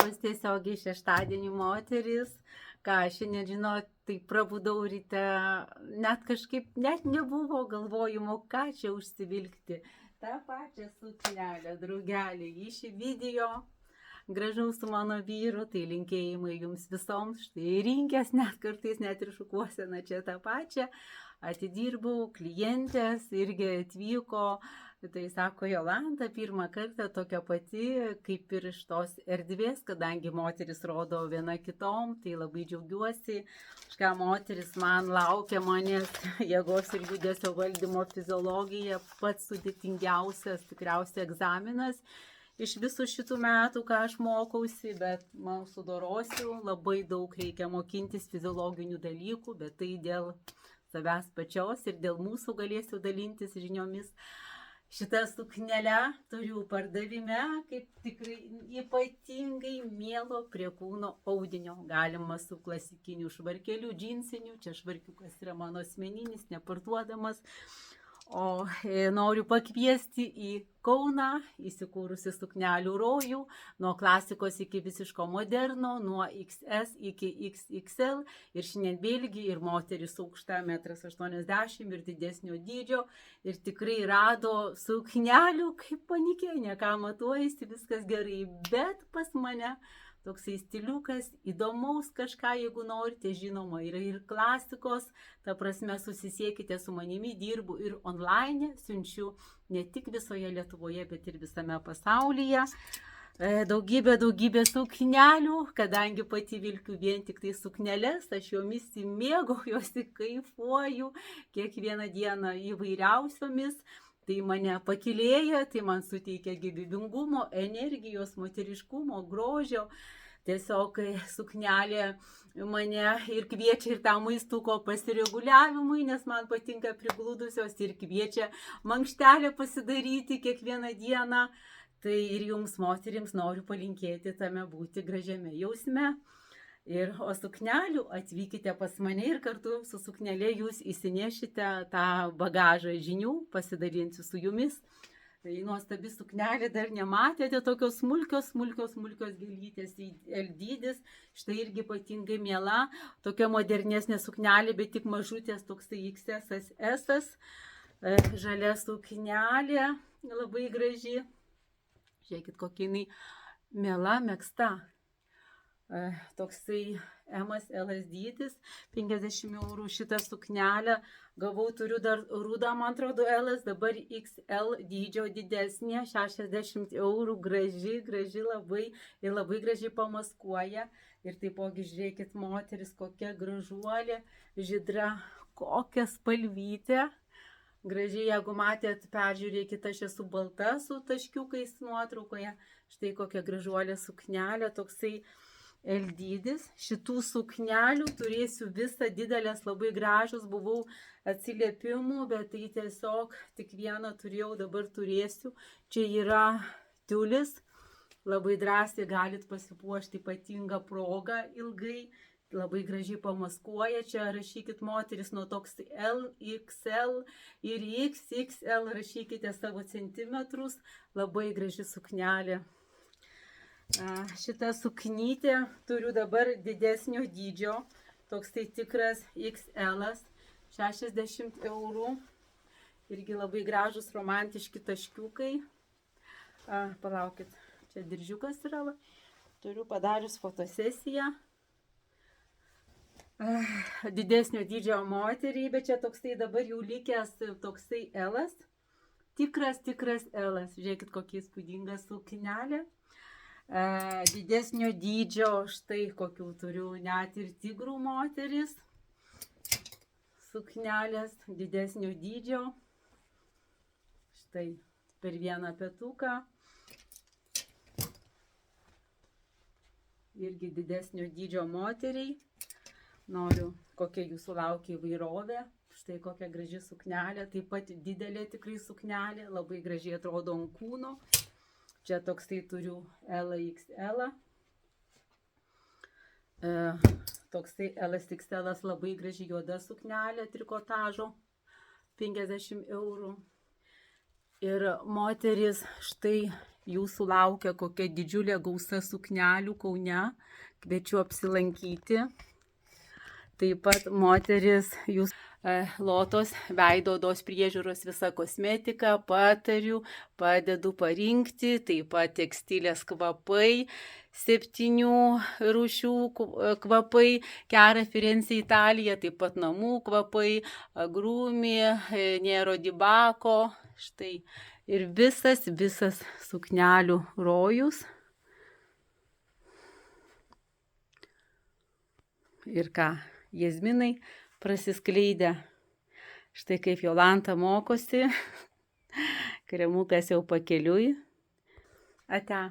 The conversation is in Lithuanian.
Labas, tiesiogiai šeštadienį moteris. Ką, šiandien žinot, tai prabudau ryte, net kažkaip, net nebuvo galvojimo, ką čia užsivilkti. Ta pačia suknelė, draugelį, į šį video. Gražaus su mano vyru, tai linkėjimai jums visoms. Štai rinkęs net kartais, net ir šukuosena čia tą pačią. Atidirbau, klientės irgi atvyko. Tai sako Jolanta, pirmą kartą tokia pati, kaip ir iš tos erdvės, kadangi moteris rodo viena kitom, tai labai džiaugiuosi. Kažką moteris man laukia manęs, jėgos ir judesio valdymo fiziologija, pats sudėtingiausias tikriausiai egzaminas. Iš visų šitų metų, ką aš mokausi, bet man sudorosiu, labai daug reikia mokintis fiziologinių dalykų, bet tai dėl savęs pačios ir dėl mūsų galėsiu dalintis žiniomis. Šitą suknelę turiu pardavime, kaip tikrai ypatingai mielo prie kūno audinio. Galima su klasikiniu švarkeliu, džinsiniu, čia švarkiukas yra mano asmeninis, neparduodamas. O noriu pakviesti į Kauną, įsikūrusi suknelių rojų, nuo klasikos iki visiško moderno, nuo XS iki XXL. Ir šiandien vėlgi ir moteris aukšta 1,80 m ir didesnio dydžio. Ir tikrai rado suknelių kaip panikėnė, ką matuojasi, viskas gerai. Bet pas mane toksai stiliukas, įdomaus kažką, jeigu norite, žinoma, yra ir klasikos, ta prasme susisiekite su manimi, dirbu ir online, siunčiu ne tik visoje Lietuvoje, bet ir visame pasaulyje. Daugybė suknelių, kadangi pati vilkiu vien tik tai sukneles, aš jomis mėgaujuosi, kaifuoju, kiekvieną dieną įvairiausiomis. Tai mane pakylėja, tai man suteikia gyvybingumo, energijos, moteriškumo, grožio. Tiesiog suknelė mane ir kviečia ir tą maistuko pasireguliavimui, nes man patinka prigludusios ir kviečia mankštelę pasidaryti kiekvieną dieną. Tai ir jums, moterims, noriu palinkėti tame būti gražiame jausme. O suknelių atvykite pas mane ir kartu su suknelė jūs įsinešite tą bagažą žinių, pasidalinsiu su jumis. Tai nuostabi suknelė, dar nematėte, tokios smulkios gėlytės, L dydis, štai irgi ypatingai miela, tokia modernesnė suknelė, bet tik mažutės, toksai XS, žalia suknelė, labai graži, žiūrėkit kokia jinai miela, megzta. Toksai ML dydis, 50 € šitą suknelę, gavau, turiu dar rudą, man atrodo, L, dabar XL dydžio didesnė, 60 €, graži labai ir labai gražiai pamaskuoja. Ir taipogi žiūrėkit, moteris, kokia gražuolė, žydra, kokia spalvytė. Gražiai, jeigu matėt, peržiūrėkit, aš esu balta su taškiukais nuotraukoje. Štai kokia gražuolė suknelė, toksai L dydis. Šitų suknelių turėsiu visą, didelės, labai gražios, buvau atsiliepimų, bet tai tiesiog tik vieną turėjau, dabar turėsiu. Čia yra tiulis, labai drąsiai galit pasipuošti, ypatingą progą ilgai, labai gražiai pamaskuoja. Čia rašykit moteris nuo toks L, XL ir XXL, rašykite savo centimetrus, labai graži suknelė. Šitą suknytę turiu dabar didesnio dydžio, toks tai tikras XL, 60 €, irgi labai gražus romantiški taškiukai. Palaukit, čia diržiukas yra, turiu padarius fotosesiją. Didesnio dydžio moteriai, bet čia toksai dabar jau likęs toksai L, tikras L, žiūrėkit kokia įspūdinga suknelė. Didesnio dydžio, štai kokių turiu net ir tigrų moteris, suknelės didesnio dydžio, štai per vieną petuką, irgi didesnio dydžio moteriai. Noriu, kokia jūsų laukia įvairovė, štai kokia graži suknelė, taip pat didelė tikrai suknelė, labai gražiai atrodo ant kūno. Čia toksai turiu LXL, toksai LXL, labai graži juoda suknelė, trikotažo, 50 €. Ir moteris štai jūsų laukia kokia didžiulė gausa suknelių Kaune. Kviečiu apsilankyti. Taip pat moteris, jūs Lotos veido odos priežiūros visą kosmetiką patariu, padedu parinkti, taip pat tekstilės kvapai, 7 rūšių kvapai, Chiara Firenze Italija, taip pat namų kvapai, Agrumi, Nero di Bacco, štai ir visas suknelių rojus. Ir ką, jazminai prasiskleidę. Štai kaip Jolanta mokosi, kremukas jau pakeliui. Ate.